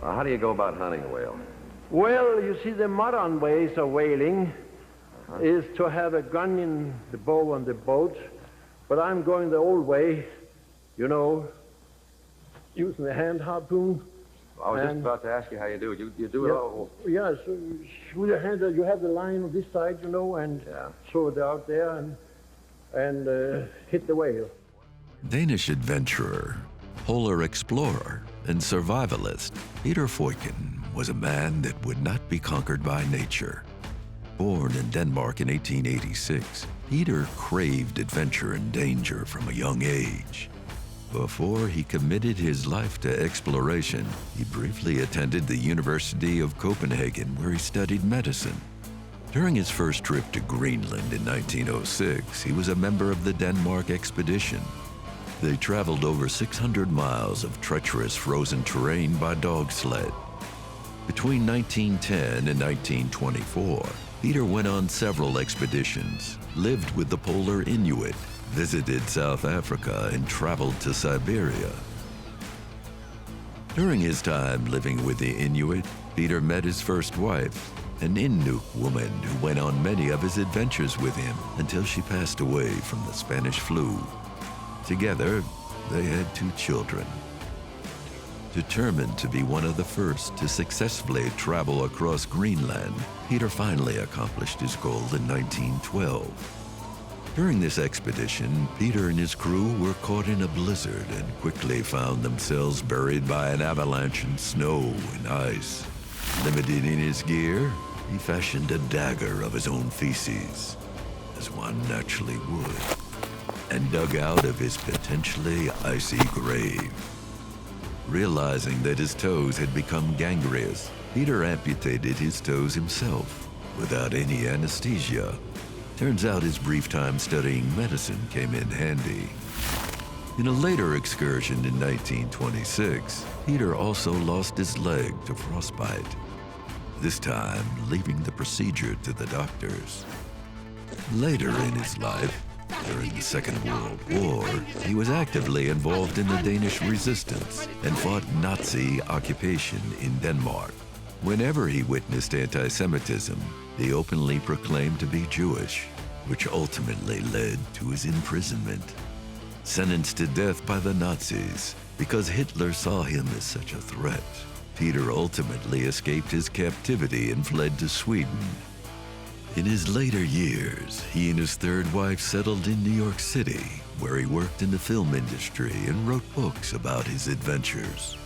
How do you go about hunting a whale? Well, you see, the modern ways of whaling is to have a gun in the bow on the boat, but I'm going the old way, you know, using the hand harpoon. I was just about to ask you how you do it. You do it all? Yes, with your hand, you have the line on this side, you know, and throw it out there and hit the whale. Danish adventurer, polar explorer, and survivalist, Peter Freuchen was a man that would not be conquered by nature. Born in Denmark in 1886, Peter craved adventure and danger from a young age. Before he committed his life to exploration, he briefly attended the University of Copenhagen, where he studied medicine. During his first trip to Greenland in 1906, he was a member of the Denmark expedition. They traveled over 600 miles of treacherous frozen terrain by dog sled. Between 1910 and 1924, Peter went on several expeditions, lived with the polar Inuit, visited South Africa, and traveled to Siberia. During his time living with the Inuit, Peter met his first wife, an Innu woman who went on many of his adventures with him until she passed away from the Spanish flu. Together, they had 2 children. Determined to be one of the first to successfully travel across Greenland, Peter finally accomplished his goal in 1912. During this expedition, Peter and his crew were caught in a blizzard and quickly found themselves buried by an avalanche in snow and ice. Limited in his gear, he fashioned a dagger of his own feces, as one naturally would, and dug out of his potentially icy grave. Realizing that his toes had become gangrenous, Peter amputated his toes himself without any anesthesia. Turns out his brief time studying medicine came in handy. In a later excursion in 1926, Peter also lost his leg to frostbite, this time leaving the procedure to the doctors. Later in his life, during the Second World War, he was actively involved in the Danish resistance and fought Nazi occupation in Denmark. Whenever he witnessed anti-Semitism, he openly proclaimed to be Jewish, which ultimately led to his imprisonment. Sentenced to death by the Nazis because Hitler saw him as such a threat, Peter ultimately escaped his captivity and fled to Sweden. In his later years, he and his third wife settled in New York City, where he worked in the film industry and wrote books about his adventures.